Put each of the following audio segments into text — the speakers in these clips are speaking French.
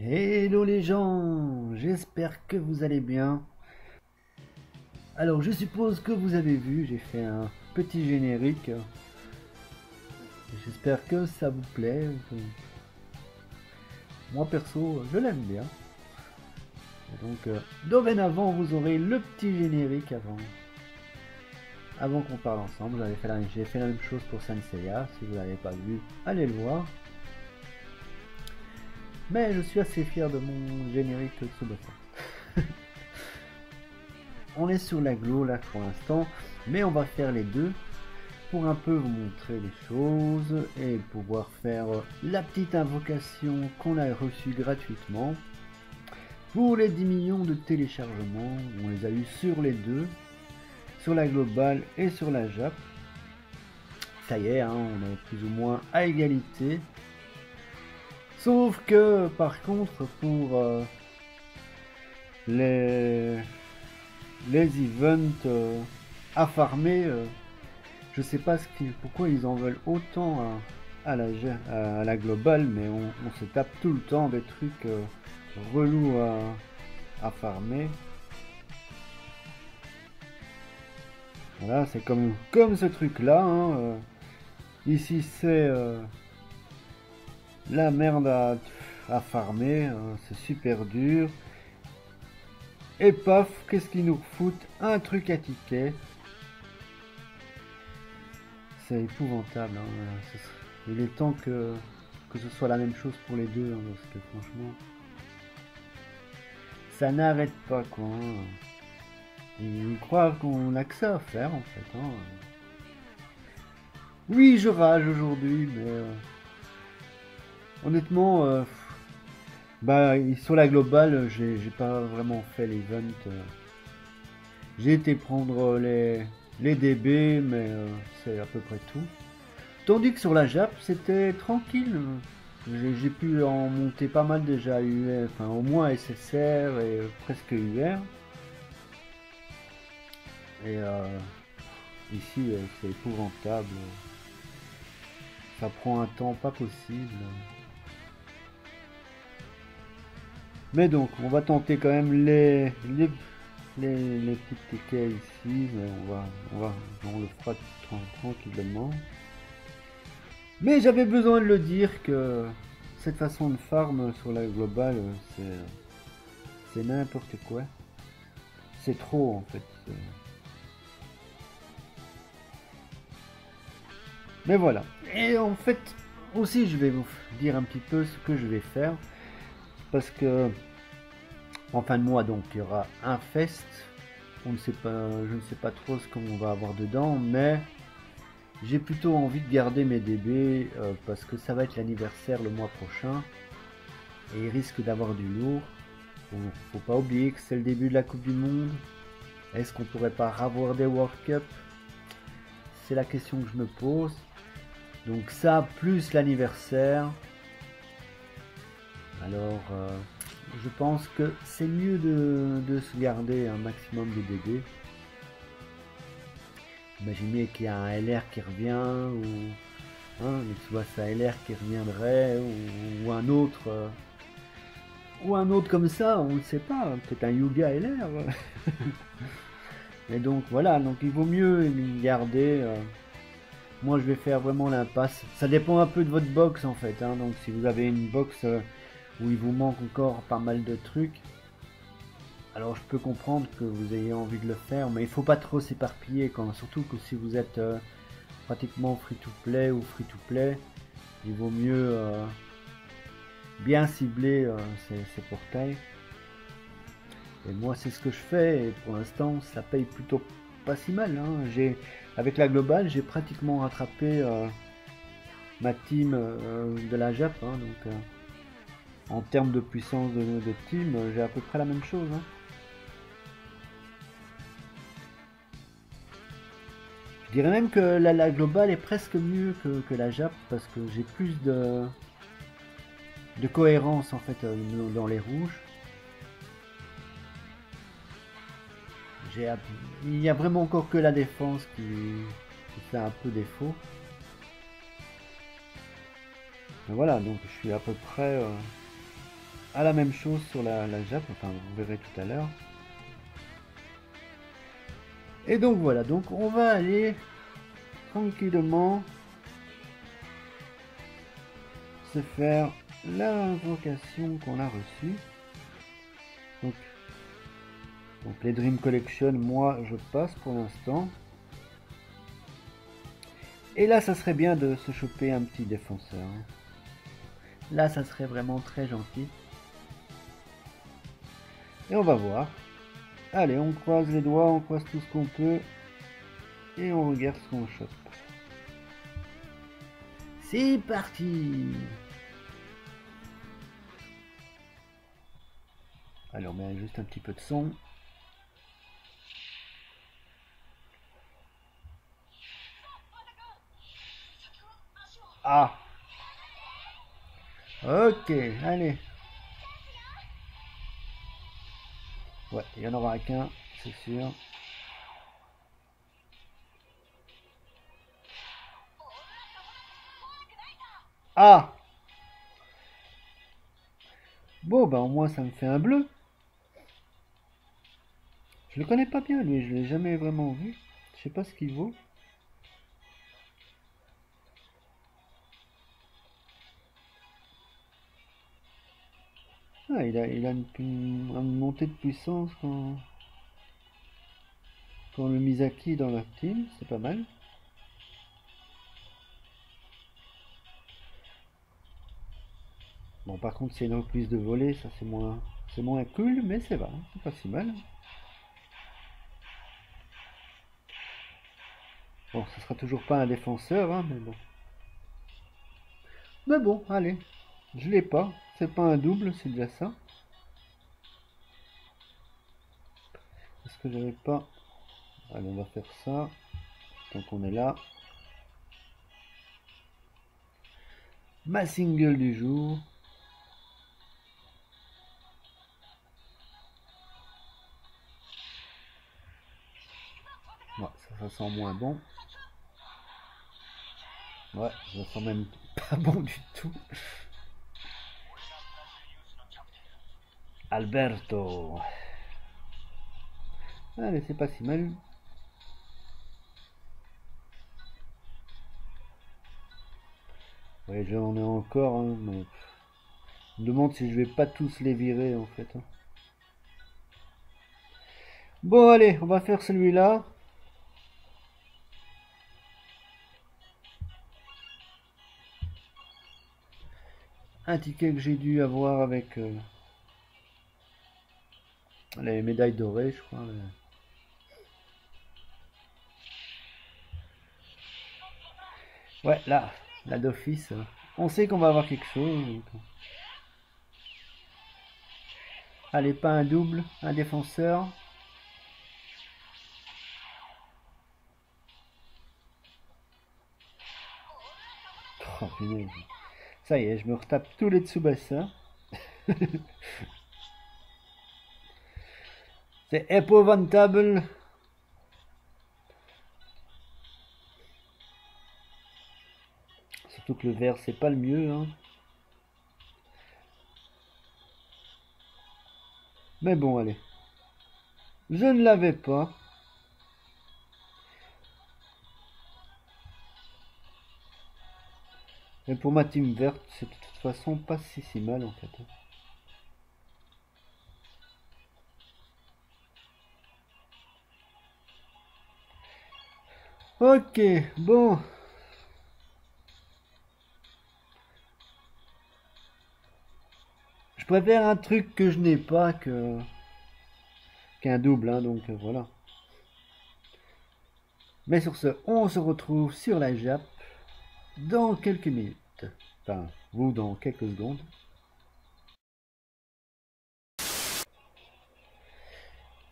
Hello les gens, j'espère que vous allez bien. Alors je suppose que vous avez vu, j'ai fait un petit générique. J'espère que ça vous plaît. Moi perso, je l'aime bien. Et donc dorénavant vous aurez le petit générique avant qu'on parle ensemble. J'ai fait la même chose pour Sanseiya. Si vous l'avez pas vu, allez le voir. Mais je suis assez fier de mon générique Tsubasa. On est sur la glow là pour l'instant, mais on va faire les deux pour un peu vous montrer les choses et pouvoir faire la petite invocation qu'on a reçue gratuitement. Pour les 10 millions de téléchargements, on les a eu sur les deux, sur la globale et sur la Jap. Ça y est, hein, on est plus ou moins à égalité. Sauf que par contre pour les events à farmer, je sais pas pourquoi ils en veulent autant à la globale, mais on se tape tout le temps des trucs relous à farmer. Voilà, c'est comme ce truc là, hein, ici c'est la merde à farmer, hein, c'est super dur. Et paf, qu'est-ce qu'ils nous foutent? Un truc à ticket. C'est épouvantable, hein. Il est temps que ce soit la même chose pour les deux, hein, parce que franchement, ça n'arrête pas quoi. Hein. Ils croient qu'on a que ça à faire en fait. Hein. Oui, je rage aujourd'hui, mais honnêtement, bah sur la globale, j'ai pas vraiment fait l'event. J'ai été prendre les DB, mais c'est à peu près tout. Tandis que sur la Jap, c'était tranquille. J'ai pu en monter pas mal déjà UR, enfin au moins SSR et presque UR. Et ici, c'est épouvantable. Ça prend un temps pas possible. Mais donc, on va tenter quand même les petits tickets ici, mais on le fera tranquillement. Mais j'avais besoin de le dire que cette façon de farm sur la globale, c'est n'importe quoi. C'est trop en fait. Mais voilà. Et en fait, aussi je vais vous dire un petit peu ce que je vais faire. Parce que en fin de mois, donc il y aura un fest. Je ne sais pas trop ce qu'on va avoir dedans, mais j'ai plutôt envie de garder mes DB parce que ça va être l'anniversaire le mois prochain et il risque d'avoir du lourd. Faut pas oublier que c'est le début de la Coupe du Monde. Est-ce qu'on pourrait pas avoir des World Cup? C'est la question que je me pose. Donc ça plus l'anniversaire. Alors je pense que c'est mieux de se garder un maximum de DB. Imaginez qu'il y a un LR qui revient ou un Tsubasa LR qui reviendrait ou un autre comme ça, on ne sait pas, peut-être un Yuga LR. Mais donc voilà, donc il vaut mieux garder. Moi je vais faire vraiment l'impasse. Ça dépend un peu de votre box en fait. Hein. Donc si vous avez une box où il vous manque encore pas mal de trucs, alors je peux comprendre que vous ayez envie de le faire, mais il faut pas trop s'éparpiller, surtout que si vous êtes pratiquement free-to-play ou free-to-play, il vaut mieux bien cibler ces portails. Et moi c'est ce que je fais, et pour l'instant ça paye plutôt pas si mal. Hein. Avec la globale, j'ai pratiquement rattrapé ma team de la Jap, hein, donc en termes de puissance de team, j'ai à peu près la même chose. Hein. Je dirais même que la globale est presque mieux que la Jap parce que j'ai plus de cohérence en fait dans les rouges. Il n'y a vraiment encore que la défense qui fait un peu défaut. Et voilà, donc je suis à peu près à la même chose sur la Jap, enfin vous verrez tout à l'heure. Et donc voilà, donc on va aller tranquillement se faire l'invocation qu'on a reçue. Donc les Dream Collection, moi je passe pour l'instant. Et là ça serait bien de se choper un petit défenseur. Là ça serait vraiment très gentil. Et on va voir. Allez, on croise les doigts, on croise tout ce qu'on peut. Et on regarde ce qu'on chope. C'est parti! Allez, on met juste un petit peu de son. Ah! Ok, allez. Ouais, il y en aura qu'un, c'est sûr. Ah! Bon, bah au moins ça me fait un bleu. Je le connais pas bien lui, je l'ai jamais vraiment vu. Je sais pas ce qu'il vaut. Ah, il a une montée de puissance quand le Misaki est dans la team, c'est pas mal. Bon, par contre, c'est une reprise de volée, ça c'est moins cool, mais c'est va, c'est pas si mal. Bon, ce sera toujours pas un défenseur, hein, mais bon. Mais bon, allez, je l'ai pas, c'est pas un double, c'est déjà ça. Est-ce que j'avais pas... Allez, on va faire ça, tant qu'on est là. Ma single du jour. Ouais, ça sent moins bon. Ouais, ça sent même pas bon du tout. Alberto. Allez, c'est pas si mal. Ouais, j'en ai encore, hein, mais... Je me demande si je vais pas tous les virer, en fait. Hein. Bon, allez, on va faire celui-là. Un ticket que j'ai dû avoir avec les médailles dorées, je crois. Ouais, là d'office. On sait qu'on va avoir quelque chose. Donc... Allez, pas un double, un défenseur. Oh, punaise. Ça y est, je me retape tous les Tsubasa. C'est épouvantable. Surtout que le vert, c'est pas le mieux. Hein. Mais bon, allez. Je ne l'avais pas. Et pour ma team verte, c'est de toute façon pas si mal en fait. Ok, bon. Je préfère un truc que je n'ai pas qu'un double, hein, donc voilà. Mais sur ce, on se retrouve sur la Jap. dans quelques minutes. Enfin, vous dans quelques secondes.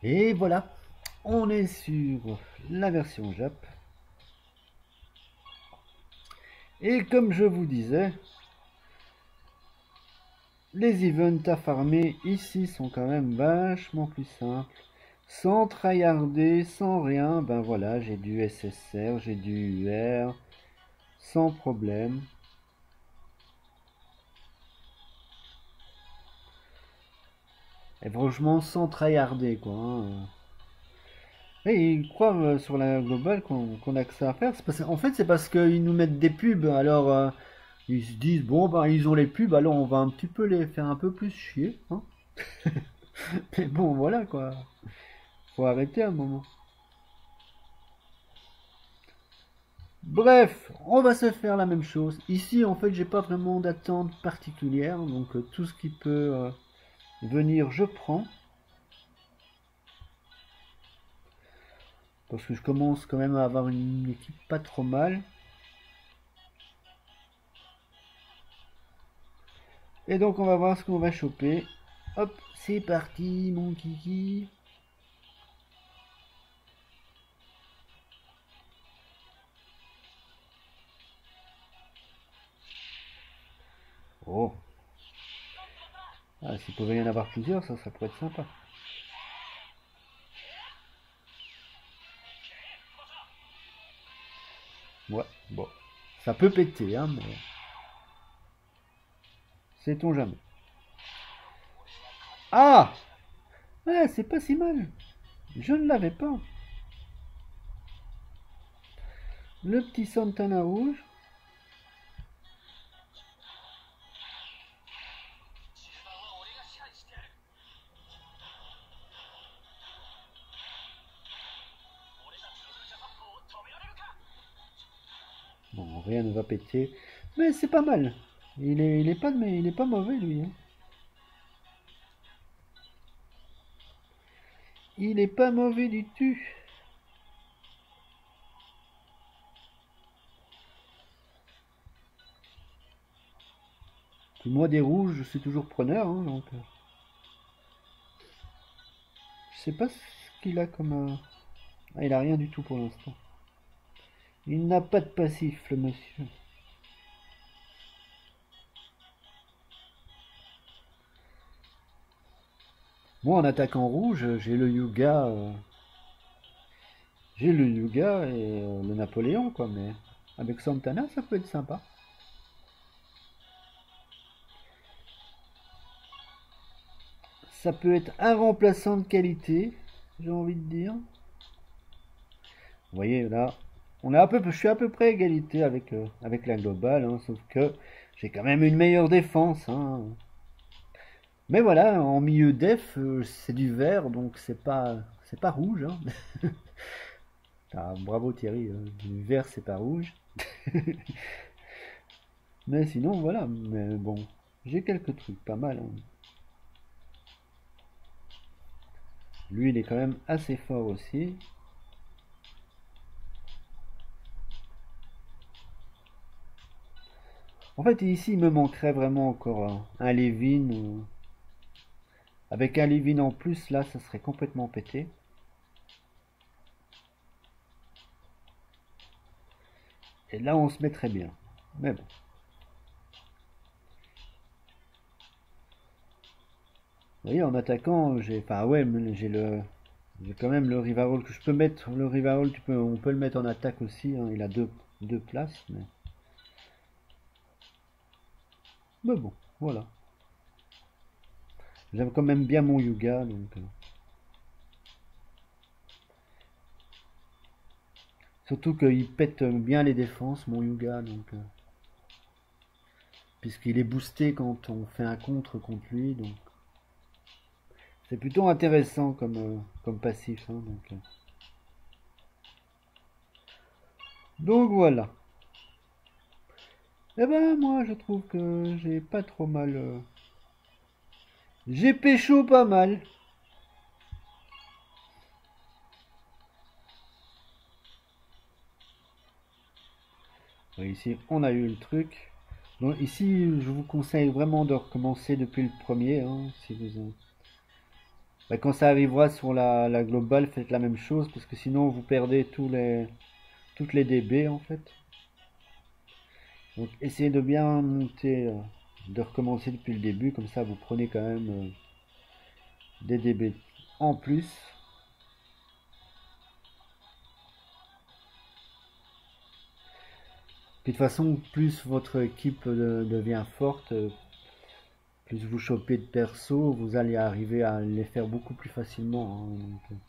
Et voilà, on est sur la version Jap. Et comme je vous disais, les events à farmer ici sont quand même vachement plus simples. Sans tryharder, sans rien, ben voilà, j'ai du SSR, j'ai du UR, sans problème. Et franchement, sans tryharder, quoi. Hein. Et ils croient sur la globale qu'on a que ça à faire. En fait, c'est parce qu'ils nous mettent des pubs. Alors, ils se disent, bon, ben, ils ont les pubs, alors on va un petit peu les faire un peu plus chier. Hein. Mais bon, voilà, quoi. Faut arrêter un moment. Bref, on va se faire la même chose. Ici, en fait, j'ai pas vraiment d'attente particulière. Donc, tout ce qui peut venir, je prends. Parce que je commence quand même à avoir une équipe pas trop mal. Et donc on va voir ce qu'on va choper. Hop, c'est parti mon kiki. Oh. Ah, s'il pouvait y en avoir plusieurs, ça pourrait être sympa. Ouais, bon. Ça peut péter, hein, mais... Sait-on jamais. Ah! Ouais, c'est pas si mal. Je ne l'avais pas. Le petit Santana rouge. Bon, rien ne va péter. Mais c'est pas mal. Il est pas mauvais, lui. Hein. Il est pas mauvais du tout. Puis moi, des rouges, je suis toujours preneur. Hein, donc, je sais pas ce qu'il a comme... Ah, il a rien du tout pour l'instant. Il n'a pas de passif, le monsieur. Moi, en attaquant rouge, j'ai le Yuga. J'ai le Yuga et le Napoléon, quoi. Mais avec Santana, ça peut être sympa. Ça peut être un remplaçant de qualité, j'ai envie de dire. Vous voyez, là, je suis à peu près à égalité avec la globale, hein, sauf que j'ai quand même une meilleure défense. Hein. Mais voilà, en milieu def, c'est du vert, donc c'est pas rouge. Hein. Ah, bravo Thierry, du vert c'est pas rouge. Mais sinon voilà, mais bon, j'ai quelques trucs pas mal. Hein. Lui il est quand même assez fort aussi. En fait ici il me manquerait vraiment encore un Levin. Avec un Levin en plus là ça serait complètement pété. Et là on se mettrait bien. Mais bon. Vous voyez en attaquant j'ai. Enfin ouais j'ai quand même le Rivarol que je peux mettre. Le Rivarol on peut le mettre en attaque aussi. Hein. Il a deux places. Mais bon, voilà. J'aime quand même bien mon Yuga, donc... Surtout qu'il pète bien les défenses, mon Yuga, donc... Puisqu'il est boosté quand on fait un contre lui, donc... C'est plutôt intéressant comme passif, hein, donc voilà. Eh ben, moi, je trouve que j'ai pas trop mal... J'ai pécho pas mal. Et ici, on a eu le truc. Donc ici, je vous conseille vraiment de recommencer depuis le premier. Hein, si vous... quand ça arrivera sur la globale, faites la même chose parce que sinon vous perdez toutes les DB en fait. Donc essayez de bien monter, de recommencer depuis le début, comme ça vous prenez quand même des DB en plus. Puis de toute façon, plus votre équipe devient forte, plus vous chopez de persos, vous allez arriver à les faire beaucoup plus facilement. Hein, donc,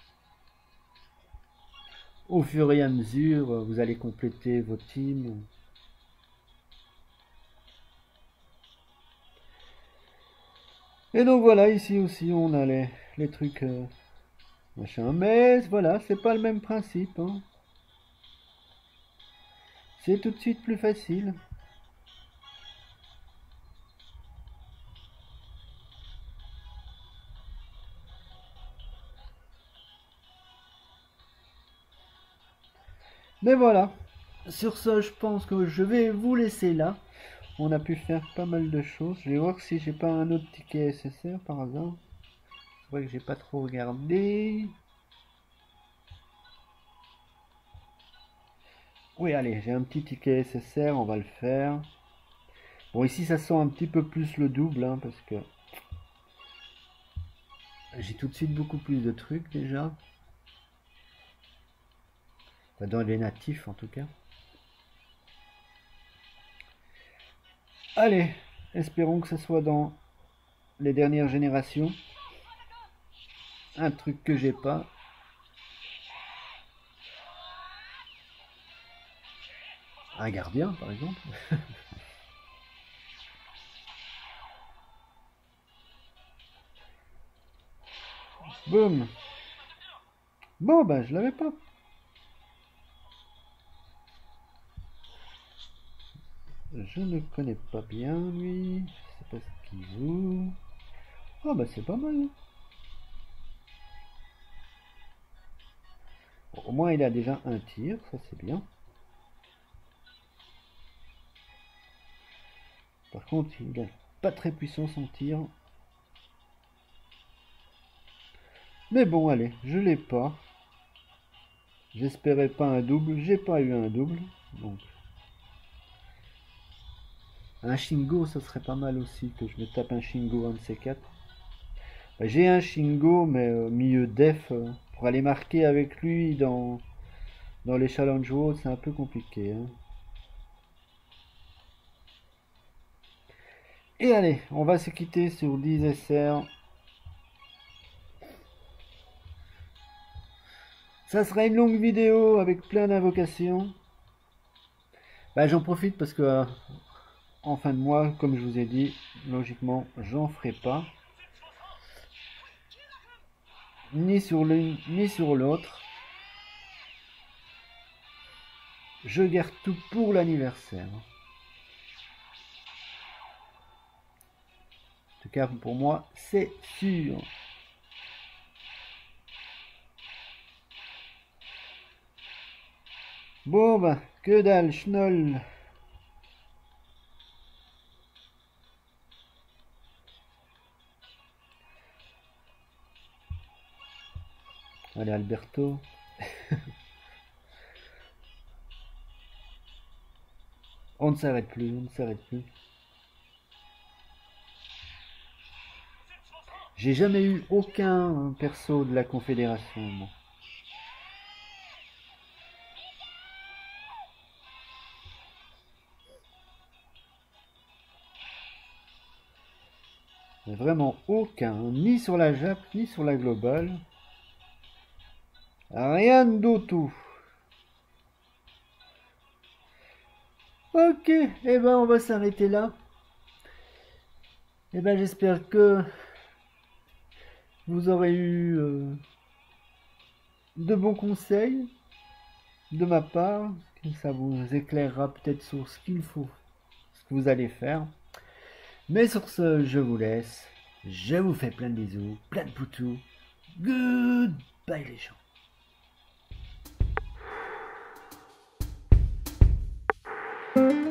au fur et à mesure, vous allez compléter vos teams. Et donc voilà, ici aussi on a les trucs machin. Mais voilà, c'est pas le même principe. Hein. C'est tout de suite plus facile. Mais voilà, sur ce, je pense que je vais vous laisser là. On a pu faire pas mal de choses. Je vais voir si j'ai pas un autre ticket SSR par hasard. C'est vrai que j'ai pas trop regardé. Oui, allez, j'ai un petit ticket SSR, on va le faire. Bon, ici, ça sent un petit peu plus le double, hein, parce que j'ai tout de suite beaucoup plus de trucs déjà. Enfin, dans les natifs, en tout cas. Allez, espérons que ce soit dans les dernières générations. Un truc que j'ai pas. Un gardien, par exemple. Boum. Bon, ben, je l'avais pas. Je ne connais pas bien, lui. Je sais pas ce qu'il joue. Ah, bah, c'est pas mal. Bon, au moins, il a déjà un tir. Ça, c'est bien. Par contre, il est pas très puissant son tir. Mais bon, allez, je l'ai pas. J'espérais pas un double. J'ai pas eu un double. Donc, un Shingo, ça serait pas mal aussi que je me tape un Shingo, un de ces quatre. J'ai un Shingo, mais milieu def, pour aller marquer avec lui dans les challenges hauts, c'est un peu compliqué. Hein. Et allez, on va se quitter sur 10 SR. Ça sera une longue vidéo avec plein d'invocations. J'en profite parce que en fin de mois, comme je vous ai dit, logiquement, j'en ferai pas. Ni sur l'une, ni sur l'autre. Je garde tout pour l'anniversaire. En tout cas, pour moi, c'est sûr. Bon, ben, que dalle, schnoll. Allez, Alberto. On ne s'arrête plus, on ne s'arrête plus. J'ai jamais eu aucun perso de la Confédération, moi. Vraiment aucun, ni sur la Jap, ni sur la globale. Rien du tout. Ok, et ben on va s'arrêter là. Et ben j'espère que vous aurez eu de bons conseils de ma part, que ça vous éclairera peut-être sur ce qu'il faut, ce que vous allez faire. Mais sur ce, je vous laisse. Je vous fais plein de bisous, plein de poutous. Goodbye les gens. Ciao.